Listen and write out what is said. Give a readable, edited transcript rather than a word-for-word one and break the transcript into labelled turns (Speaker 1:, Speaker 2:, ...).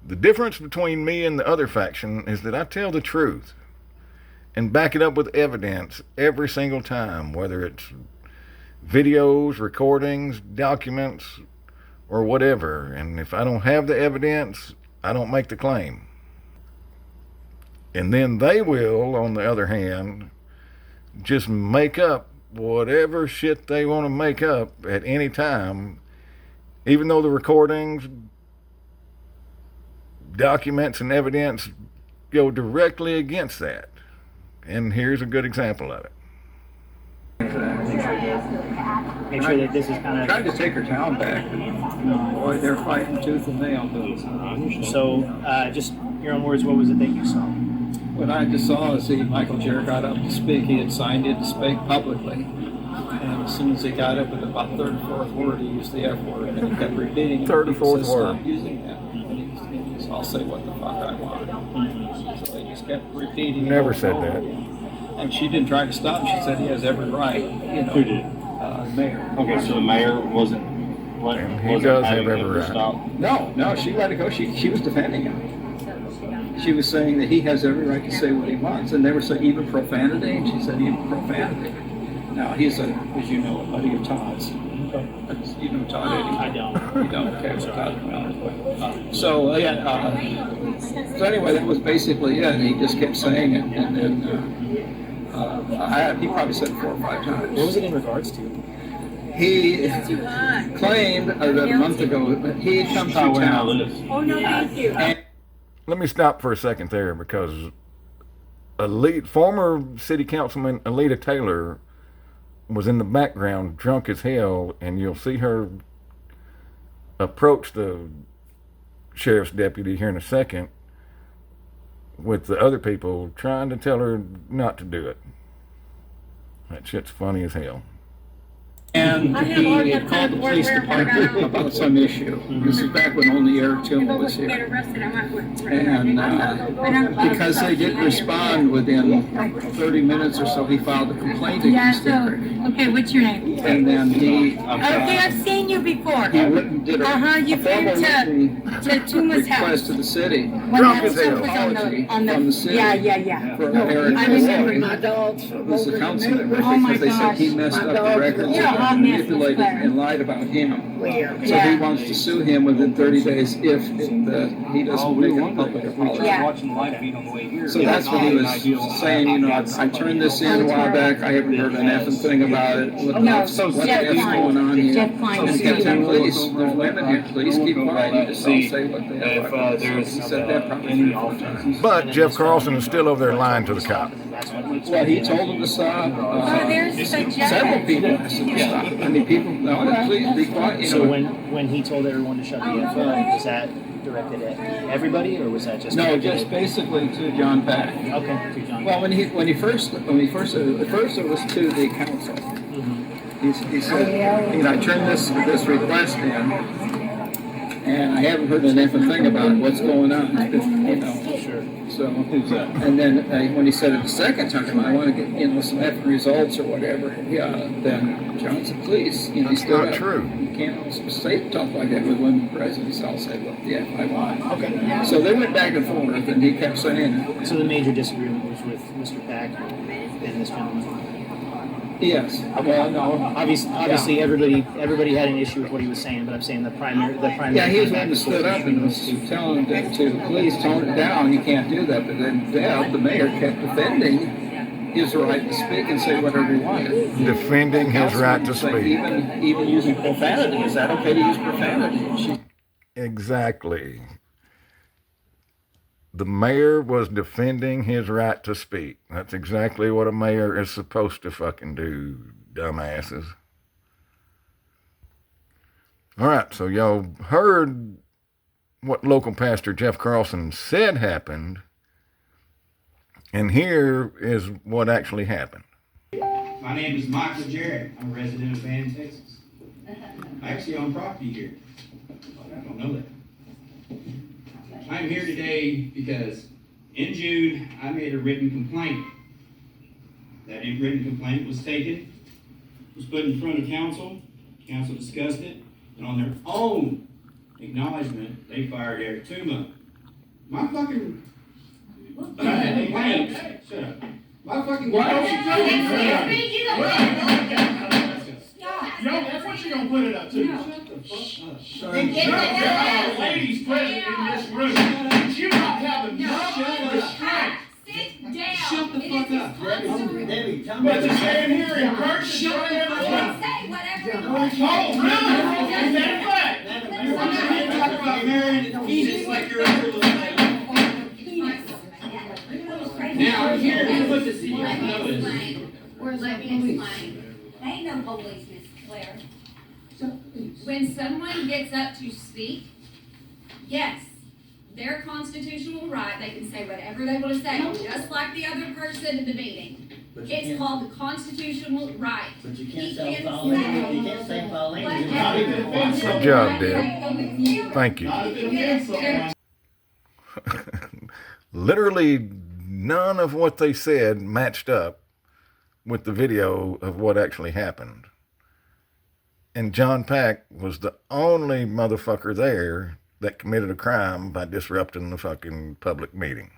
Speaker 1: The difference between me and the other faction is that I tell the truth and back it up with evidence every single time, whether it's videos, recordings, documents, or whatever. And if I don't have the evidence, I don't make the claim. And then they will, on the other hand, just make up whatever shit they want to make up at any time, even though the recordings, documents, and evidence go directly against that. And here's a good example of it.
Speaker 2: Make sure that this is kind of
Speaker 3: tried to take her town back. Boy, they're fighting tooth and nail.
Speaker 2: So, just your own words. What was it that you saw?
Speaker 3: What I just saw is Michael Jarrett got up to speak. He had signed in to speak publicly, and as soon as he got up with about third or fourth word, he used the F word, and he kept repeating.
Speaker 1: Third or fourth word.
Speaker 3: Stop using that. And he said, I'll say what the fuck I want. So he just kept repeating.
Speaker 1: Never said that.
Speaker 3: And she didn't try to stop him. She said he has every right. You know.
Speaker 4: Who did?
Speaker 3: Mayor.
Speaker 4: Okay, so the mayor wasn't.
Speaker 1: And he does have every right.
Speaker 3: No, she let it go. She was defending him. She was saying that he has every right to say what he wants, and they were saying even profanity, and she said even profanity. Now he's as you know, a buddy of Todd's. You know Todd Eddie?
Speaker 2: I don't.
Speaker 3: You don't? Okay, so Todd. So so anyway, that was basically it. And he just kept saying it, and then he probably said it 4 or 5 times.
Speaker 2: What was it in regards to?
Speaker 3: He claimed that a month ago he had come through town.
Speaker 5: Oh, no, thank you.
Speaker 1: Let me stop for a second there, because former city councilman Alita Taylor was in the background drunk as hell, and you'll see her approach the sheriff's deputy here in a second with the other people trying to tell her not to do it. That shit's funny as hell.
Speaker 3: And he had called the police department about some issue. This is back when only Eric Tillman was here. And because they didn't respond within 30 minutes or so, he filed a complaint against Eric.
Speaker 5: Okay, what's your name?
Speaker 3: And then he
Speaker 5: Okay, I've seen you before.
Speaker 3: did
Speaker 5: You
Speaker 3: a formal
Speaker 5: came to Tuma's
Speaker 3: request
Speaker 5: house.
Speaker 3: to the city
Speaker 5: When
Speaker 1: Drunk
Speaker 5: that
Speaker 1: as hell.
Speaker 5: stuff was on
Speaker 3: from the city.
Speaker 5: Yeah.
Speaker 3: for Eric.
Speaker 5: I remember
Speaker 3: Who
Speaker 5: my dogs.
Speaker 3: was the council member,
Speaker 5: Oh my
Speaker 3: because they said he
Speaker 5: gosh.
Speaker 3: messed up the records,
Speaker 5: Yeah, hot mess,
Speaker 3: manipulated
Speaker 5: Claire.
Speaker 3: and lied about him. So
Speaker 5: Yeah.
Speaker 3: he wants to sue him within 30 days if he doesn't make a public apology.
Speaker 5: Yeah.
Speaker 4: Watching the live feed on the way here.
Speaker 3: So that's what he was saying, you know, I turned this in a while back, I haven't heard an effing thing about it. What
Speaker 5: No,
Speaker 3: what the
Speaker 5: Jeff
Speaker 3: F's
Speaker 5: Klein.
Speaker 3: going on here?
Speaker 5: Jeff Klein.
Speaker 3: And he kept saying, please, there's women here, please keep quiet, you just don't
Speaker 4: See
Speaker 3: say what they
Speaker 4: if
Speaker 3: have.
Speaker 4: there's
Speaker 3: He said that probably 3 or 4 times.
Speaker 1: But Jeff Carlson is still over there lying to the cop.
Speaker 3: Well, he told him to stop.
Speaker 5: There's the
Speaker 3: Several
Speaker 5: judge.
Speaker 3: people asked him to stop. I mean, people, no, please be quiet, you
Speaker 2: So
Speaker 3: know.
Speaker 2: when he told everyone to shut the F up, was that directed at everybody, or was that just
Speaker 3: No,
Speaker 2: directed
Speaker 3: just
Speaker 2: at-
Speaker 3: basically to John Pack.
Speaker 2: okay to John?
Speaker 3: Well, when he first at first it was to the council. He said, you know, I turned this request in, and I haven't heard an effing thing about what's going on. It's been, you know,
Speaker 2: Sure.
Speaker 3: so and then when he said it the second time, I want to get some effing results or whatever. Yeah, then John said, please, you know,
Speaker 1: That's not true.
Speaker 3: You can't say talk like that with women presidents. I'll say, well, yeah, I want.
Speaker 2: Okay.
Speaker 3: So they went back and forth, and he kept saying it.
Speaker 2: So the major disagreement was with Mr. Pack and this gentleman.
Speaker 3: Yes. Well, no.
Speaker 2: Obviously, everybody had an issue with what he was saying, but I'm saying the primary.
Speaker 3: Yeah, he was the one that stood up and was telling them to please tone it down. You can't do that. But then the mayor kept defending his right to speak and say whatever he wanted.
Speaker 1: Defending his right to
Speaker 3: Say,
Speaker 1: speak.
Speaker 3: even using profanity. Is that okay to use profanity?
Speaker 1: Exactly. The mayor was defending his right to speak. That's exactly what a mayor is supposed to fucking do, dumbasses. All right, so y'all heard what local pastor Jeff Carlson said happened, and here is what actually happened.
Speaker 6: My name is Michael Jarrett. I'm a resident of Van, Texas. I actually own property here. I don't know that. I'm here today because in June, I made a written complaint. That written complaint was taken, was put in front of council. Council discussed it, and on their own acknowledgement, they fired Eric Tuma My fucking. Hey, hey, shut up. My fucking.
Speaker 7: Why don't you tell me?
Speaker 5: Stop.
Speaker 7: Yo, that's what you're gonna put it up to.
Speaker 5: No.
Speaker 6: Shut the fuck up.
Speaker 5: Then get the
Speaker 7: There
Speaker 5: hell
Speaker 7: are
Speaker 5: out.
Speaker 7: ladies present in this room. But you not have enough
Speaker 6: Shut
Speaker 7: restraint.
Speaker 5: Sit down.
Speaker 6: Shut the
Speaker 5: It
Speaker 6: fuck
Speaker 5: is
Speaker 6: up.
Speaker 5: responsible.
Speaker 7: But to stand here and curse and
Speaker 6: Shut
Speaker 7: try
Speaker 6: the fuck
Speaker 5: You
Speaker 7: everything.
Speaker 5: can say whatever you
Speaker 7: Oh,
Speaker 5: want.
Speaker 7: really? Is that fact?
Speaker 6: You talk about marrying a penis like you're a little. Now, here, let me put this in your
Speaker 8: Let me
Speaker 6: notice.
Speaker 8: explain. Let me explain.
Speaker 5: Ain't no police, Miss Claire.
Speaker 8: When someone gets up to speak, yes, their constitutional right, they can say whatever they want to say, just like the other person in the meeting. It's called the constitutional right.
Speaker 9: But you
Speaker 8: He
Speaker 9: can't say
Speaker 8: can
Speaker 9: Pauline, you
Speaker 8: say
Speaker 9: can't say Pauline.
Speaker 8: whatever.
Speaker 1: Good job, Deb. Thank you.
Speaker 7: Not if it offends someone.
Speaker 1: Literally none of what they said matched up with the video of what actually happened. And John Pack was the only motherfucker there that committed a crime by disrupting the fucking public meeting.